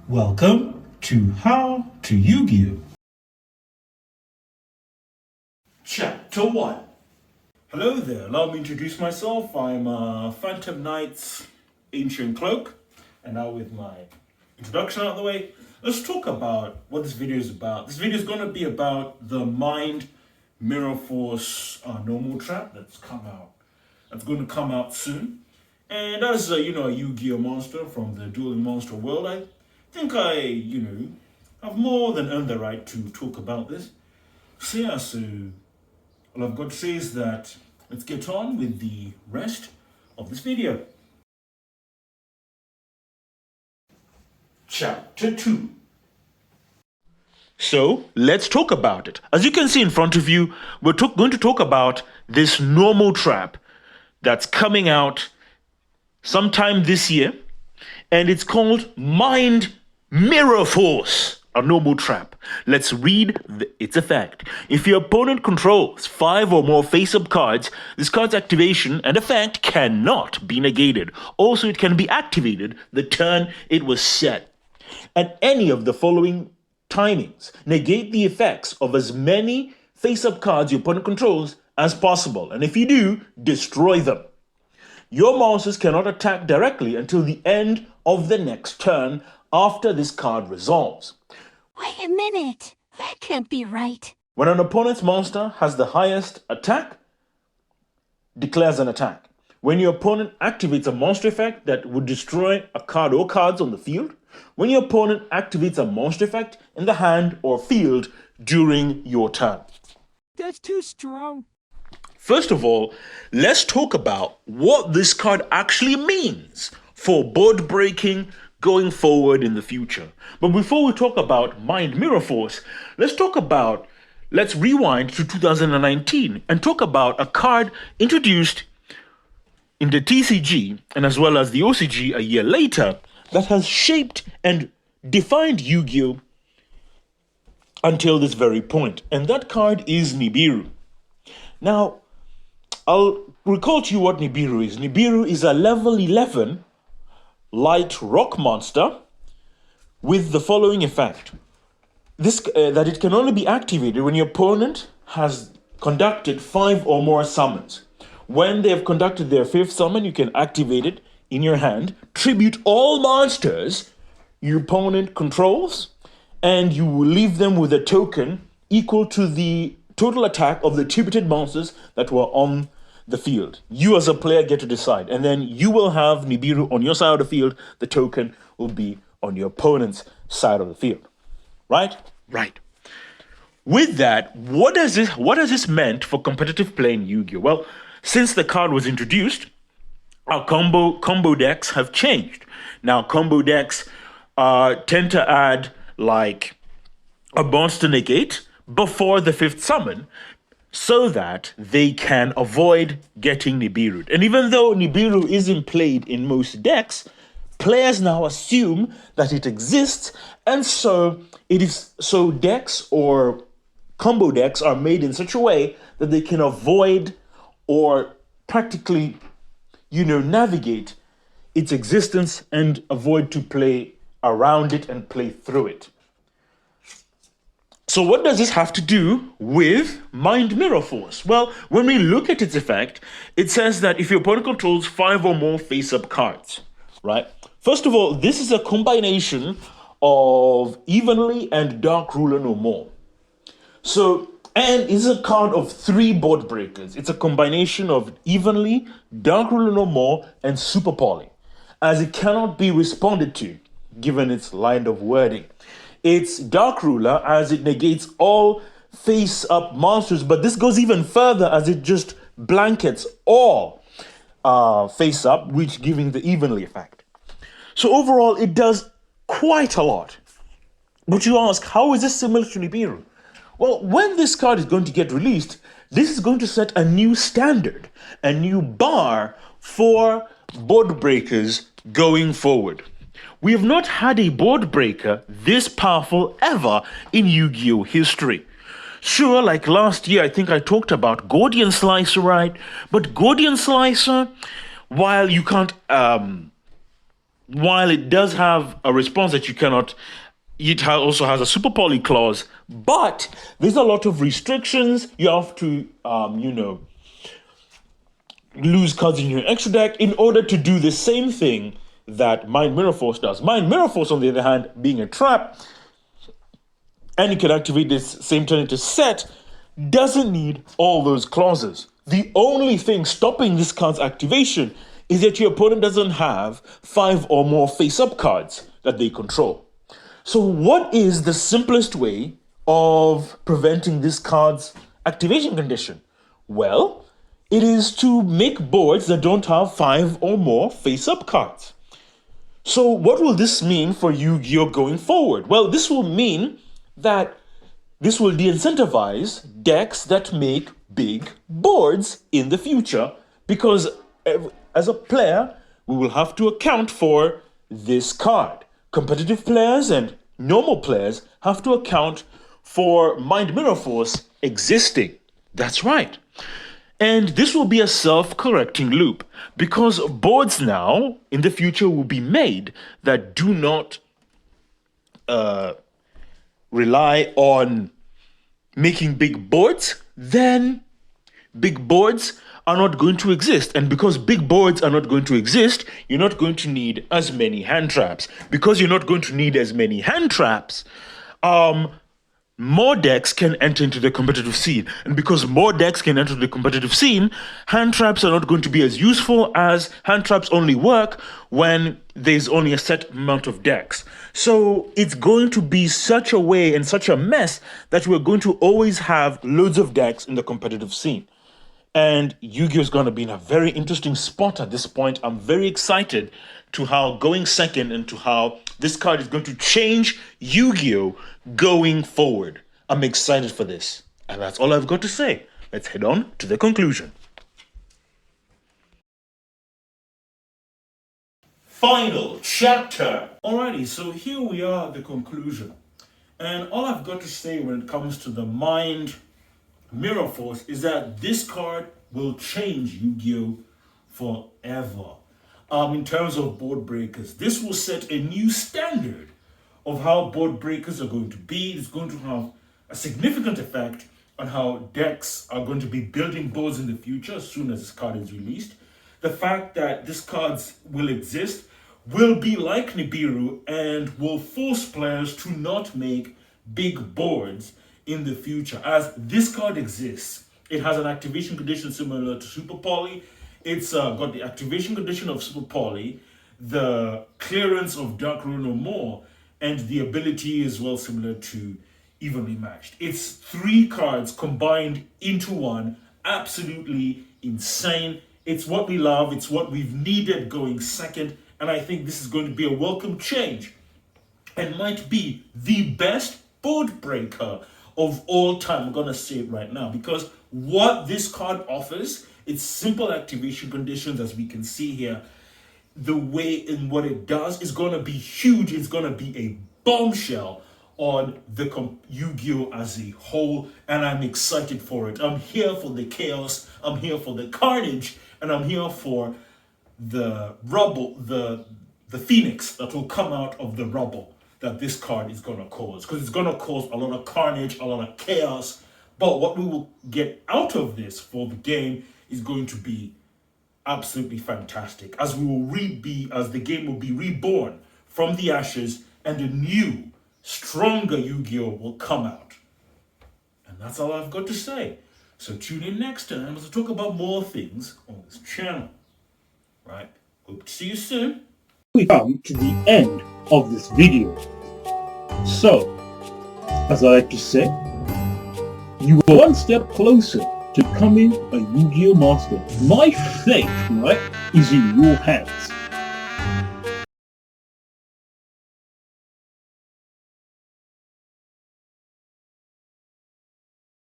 Welcome to How to Yu-Gi-Oh! Chapter 1. Hello there, allow me to introduce myself. I'm Phantom Knight's Ancient Cloak. And now with my introduction out of the way, let's talk about what this video is about. This video is going to be about the Mind Mirror Force normal trap that's going to come out soon. And as a Yu-Gi-Oh! Monster from the Dueling Monster world, I think I have more than earned the right to talk about this. So all I've got to say is that let's get on with the rest of this video. Chapter 2. So let's talk about it. As you can see in front of you, we're going to talk about this normal trap that's coming out sometime this year, and it's called Mind Mirror Force, a normal trap. Let's read its effect. If your opponent controls 5 or more face-up cards, this card's activation and effect cannot be negated. Also, it can be activated the turn it was set. At any of the following timings, negate the effects of as many face-up cards your opponent controls as possible, and if you do, destroy them. Your monsters cannot attack directly until the end of the next turn after this card resolves. Wait a minute, that can't be right. When an opponent's monster has the highest attack, declares an attack. When your opponent activates a monster effect that would destroy a card or cards on the field, when your opponent activates a monster effect in the hand or field during your turn. That's too strong. First of all, let's talk about what this card actually means for board breaking going forward in the future. But before we talk about Mind Mirror Force, let's rewind to 2019 and talk about a card introduced in the TCG and as well as the OCG a year later that has shaped and defined Yu-Gi-Oh! Until this very point. And that card is Nibiru. Now, I'll recall to you what Nibiru is. Nibiru is a level 11 light rock monster with the following effect. That it can only be activated when your opponent has conducted 5 or more summons. When they have conducted their 5th summon, you can activate it in your hand, tribute all monsters your opponent controls, and you will leave them with a token equal to the total attack of the tributed monsters that were on the field. You as a player get to decide, and then you will have Nibiru on your side of the field. The token will be on your opponent's side of the field. Right? Right. With that, what has this meant for competitive play in Yu-Gi-Oh? Well, since the card was introduced, our combo decks have changed. Now, combo decks tend to add like a monster negate before the 5th summon so that they can avoid getting Nibiru. And even though Nibiru isn't played in most decks, players now assume that it exists, and so decks or combo decks are made in such a way that they can avoid or practically navigate its existence and avoid to play around it and play through it. So what does this have to do with Mind Mirror Force? Well, when we look at its effect, it says that if your opponent controls 5 or more face-up cards, right? First of all, this is a combination of Evenly and Dark Ruler No More. And it's a card of 3 board breakers. It's a combination of Evenly, Dark Ruler No More, and Super Poly, as it cannot be responded to, given its line of wording. It's Dark Ruler, as it negates all face-up monsters, but this goes even further, as it just blankets all face-up, which giving the Evenly effect. So overall, it does quite a lot. But you ask, how is this similar to Nibiru? Well, when this card is going to get released, this is going to set a new standard, a new bar for board breakers going forward. We have not had a board breaker this powerful ever in Yu-Gi-Oh! History. Sure, like last year, I think I talked about Gordian Slicer, right? But Gordian Slicer, while you can't while it does have a response that you cannot, also has a super poly clause, but there's a lot of restrictions. You have to, lose cards in your extra deck in order to do the same thing that Mind Mirror Force does. Mind Mirror Force, on the other hand, being a trap, and you can activate this same turn into set, doesn't need all those clauses. The only thing stopping this card's activation is that your opponent doesn't have 5 or more face-up cards that they control. So what is the simplest way of preventing this card's activation condition? Well, it is to make boards that don't have 5 or more face-up cards. So what will this mean for Yu-Gi-Oh! Going forward? Well, this will mean that this will de-incentivize decks that make big boards in the future, because as a player, we will have to account for this card. Competitive players and normal players have to account for Mind Mirror Force existing. That's right. And this will be a self-correcting loop, because boards now in the future will be made that do not rely on making big boards. Then big boards are not going to exist. And because big boards are not going to exist, you're not going to need as many hand traps. Because you're not going to need as many hand traps, more decks can enter into the competitive scene. And because more decks can enter the competitive scene, hand traps are not going to be as useful, as hand traps only work when there's only a set amount of decks. So it's going to be such a way and such a mess that we're going to always have loads of decks in the competitive scene. And Yu-Gi-Oh! Is going to be in a very interesting spot at this point. I'm very excited to how going second and to how this card is going to change Yu-Gi-Oh! Going forward. I'm excited for this. And that's all I've got to say. Let's head on to the conclusion. Final chapter. Alrighty, so here we are at the conclusion. And all I've got to say when it comes to the Mind Mirror Force is that this card will change Yu-Gi-Oh! Forever. In terms of board breakers, this will set a new standard of how board breakers are going to be. It's going to have a significant effect on how decks are going to be building boards in the future as soon as this card is released. The fact that this card will exist will be like Nibiru and will force players to not make big boards in the future. As this card exists, it has an activation condition similar to Super Poly. It's got the activation condition of Super Poly, the clearance of Dark Ruin or more, and the ability is well similar to Evenly Matched. It's 3 cards combined into one. Absolutely insane. It's what we love. It's what we've needed going second. And I think this is going to be a welcome change and might be the best board breaker of all time. I'm going to say it right now, because what this card offers, it's simple activation conditions, as we can see here. The way in what it does is going to be huge. It's going to be a bombshell on the Yu-Gi-Oh! As a whole, and I'm excited for it. I'm here for the chaos, I'm here for the carnage, and I'm here for the rubble, the phoenix that will come out of the rubble that this card is going to cause, because it's going to cause a lot of carnage, a lot of chaos. But what we will get out of this for the game is going to be absolutely fantastic, as we will as the game will be reborn from the ashes, and a new, stronger Yu-Gi-Oh! Will come out. And that's all I've got to say. So tune in next time as I talk about more things on this channel. Right? Hope to see you soon. We come to the end of this video. So, as I like to say, you are one step closer to becoming a Yu-Gi-Oh! Master. My fate, right, is in your hands.